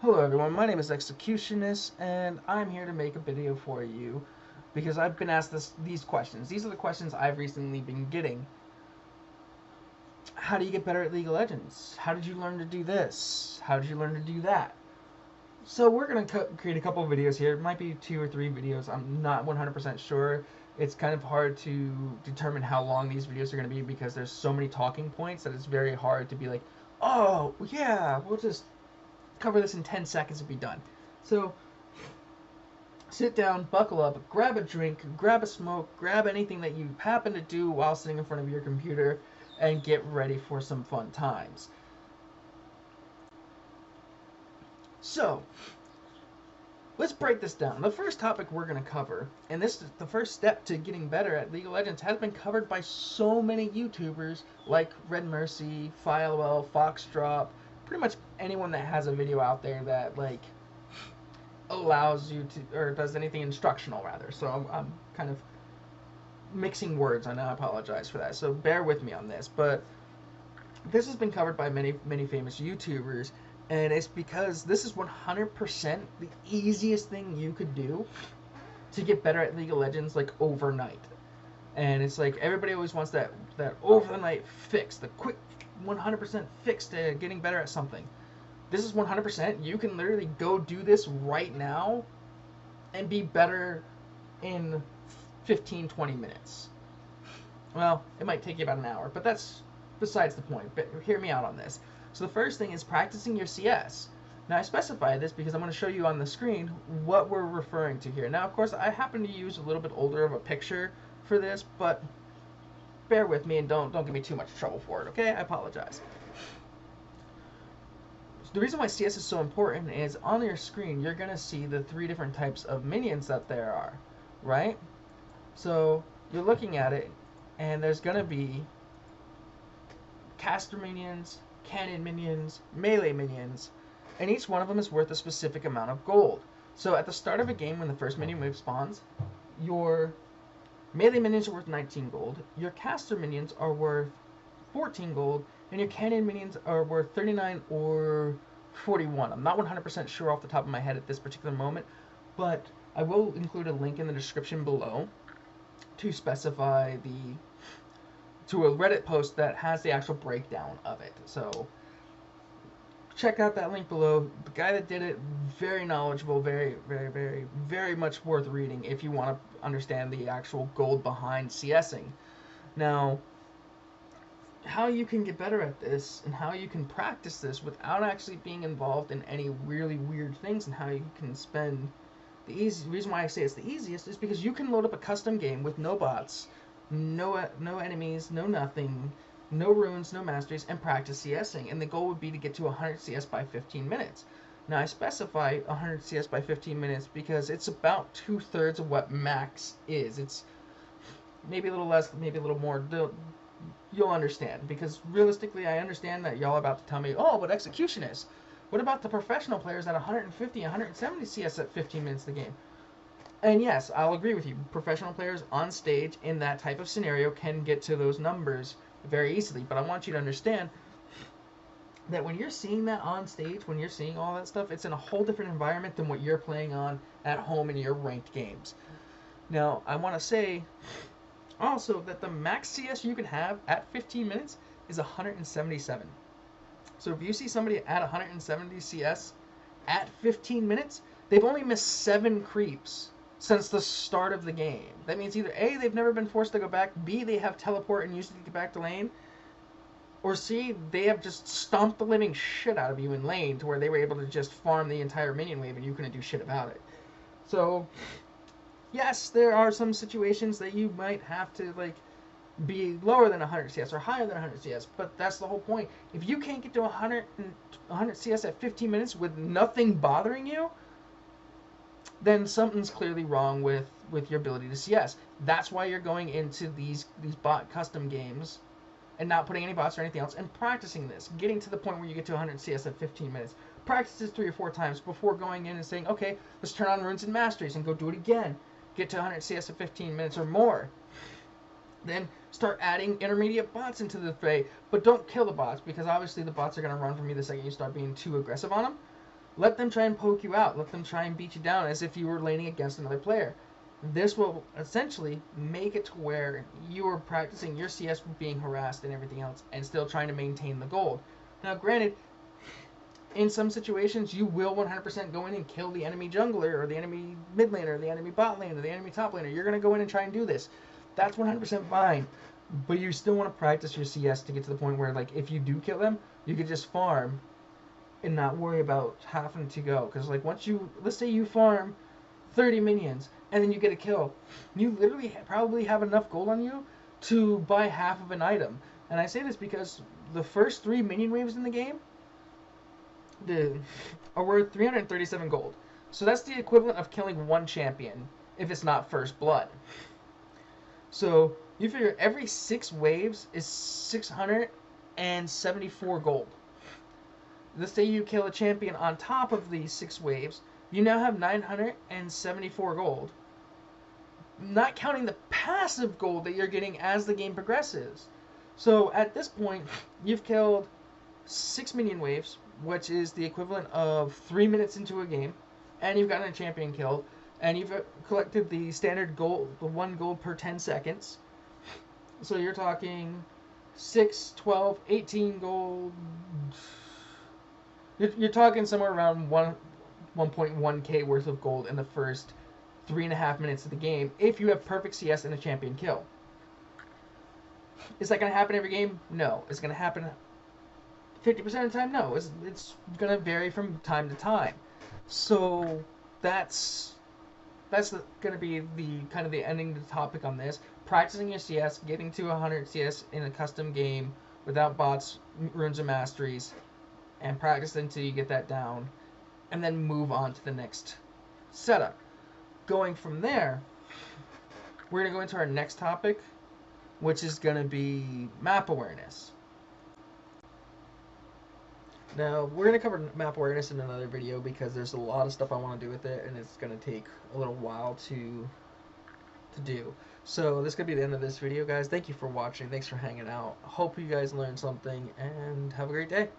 Hello everyone, my name is Executionist, and I'm here to make a video for you because I've been asked these questions. These are the questions I've recently been getting. How do you get better at League of Legends? How did you learn to do this? How did you learn to do that? So we're going to create a couple of videos here. It might be 2 or 3 videos. I'm not 100% sure. It's kind of hard to determine how long these videos are going to be because there's so many talking points that it's very hard to be like, oh, yeah, we'll just cover this in 10 seconds and be done. So sit down, buckle up, grab a drink, grab a smoke, grab anything that you happen to do while sitting in front of your computer, and get ready for some fun times. So, let's break this down. The first topic we're going to cover, and this is the first step to getting better at League of Legends, has been covered by so many YouTubers like Red Mercy, Filewell, Foxdrop, pretty much anyone that has a video out there that like allows you to, or does anything instructional rather. So I'm kind of mixing words. I know, I apologize for that. So bear with me on this. But this has been covered by many famous YouTubers, and it's because this is 100% the easiest thing you could do to get better at League of Legends, like overnight. And it's like everybody always wants that over the night fix, the quick 100% fix to getting better at something. This is 100%. You can literally go do this right now and be better in 15-20 minutes. Well, it might take you about an hour, but that's besides the point. But hear me out on this. So the first thing is practicing your CS. Now I specify this because I'm going to show you on the screen what we're referring to here. Now, of course, I happen to use a little bit older of a picture for this, but bear with me and don't give me too much trouble for it, okay? I apologize. The reason why CS is so important is on your screen you're going to see the 3 different types of minions that there are, right? So you're looking at it and there's going to be caster minions, cannon minions, melee minions, and each one of them is worth a specific amount of gold. So at the start of a game when the first minion wave spawns, your melee minions are worth 19 gold, your caster minions are worth 14 gold, and your cannon minions are worth 39 or 41. I'm not 100% sure off the top of my head at this particular moment, but I will include a link in the description below to specify to a Reddit post that has the actual breakdown of it. So check out that link below. The guy that did it, very knowledgeable, very much worth reading if you want to understand the actual gold behind CSing. Now, how you can get better at this and how you can practice this without actually being involved in any really weird things, and how you can spend the reason why I say it's the easiest is because you can load up a custom game with no bots, no enemies, no nothing, no runes, no masteries, and practice CSing. And the goal would be to get to 100 CS by 15 minutes. Now I specify 100 CS by 15 minutes because it's about 2/3 of what max is. It's maybe a little less, maybe a little more. You'll understand, because realistically I understand that y'all are about to tell me, oh, but Executionist, what about the professional players at 150, 170 CS at 15 minutes of the game? And yes, I'll agree with you. Professional players on stage in that type of scenario can get to those numbers very easily. But I want you to understand that when you're seeing that on stage, when you're seeing all that stuff, it's in a whole different environment than what you're playing on at home in your ranked games. Now, I want to say also that the max CS you can have at 15 minutes is 177. So if you see somebody at 170 CS at 15 minutes, they've only missed 7 creeps since the start of the game. That means either A, they've never been forced to go back, B, they have teleport and used it to get back to lane, or C, they have just stomped the living shit out of you in lane to where they were able to just farm the entire minion wave and you couldn't do shit about it. So yes, there are some situations that you might have to like be lower than 100 CS or higher than 100 CS, but that's the whole point. If you can't get to 100 CS at 15 minutes with nothing bothering you, then something's clearly wrong with your ability to CS. That's why you're going into these bot custom games and not putting any bots or anything else and practicing this, getting to the point where you get to 100 CS at 15 minutes. Practice this 3 or 4 times before going in and saying, okay, let's turn on runes and masteries and go do it again. Get to 100 CS at 15 minutes or more. Then start adding intermediate bots into the fray, but don't kill the bots, because obviously the bots are going to run from you the second you start being too aggressive on them. Let them try and poke you out. Let them try and beat you down as if you were laning against another player. This will essentially make it to where you are practicing your CS with being harassed and everything else and still trying to maintain the gold. Now, granted, in some situations, you will 100% go in and kill the enemy jungler or the enemy mid laner, or the enemy bot laner, or the enemy top laner. You're going to go in and try and do this. That's 100% fine. But you still want to practice your CS to get to the point where, like, if you do kill them, you can just farm and not worry about having to go. Because, like, once you, let's say you farm 30 minions and then you get a kill, you literally probably have enough gold on you to buy half of an item. And I say this because the first 3 minion waves in the game are worth 337 gold. So that's the equivalent of killing 1 champion if it's not first blood. So you figure every 6 waves is 674 gold. Let's say you kill a champion on top of these 6 waves, you now have 974 gold. Not counting the passive gold that you're getting as the game progresses. So at this point, you've killed 6 minion waves, which is the equivalent of 3 minutes into a game, and you've gotten a champion killed, and you've collected the standard gold, the 1 gold per 10 seconds. So you're talking 6, 12, 18 gold. You're talking somewhere around 1.1k worth of gold in the first 3.5 minutes of the game if you have perfect CS and a champion kill. Is that going to happen every game? No. Is it going to happen 50% of the time? No. It's going to vary from time to time. So that's going to be the kind of the ending of the topic on this. Practicing your CS, getting to 100 CS in a custom game without bots, runes, and masteries, and practice until you get that down, and then move on to the next setup. Going from there, we're going to go into our next topic, which is going to be map awareness. Now, we're going to cover map awareness in another video because there's a lot of stuff I want to do with it, and it's going to take a little while to do. So this is going to be the end of this video, guys. Thank you for watching. Thanks for hanging out. Hope you guys learned something, and have a great day.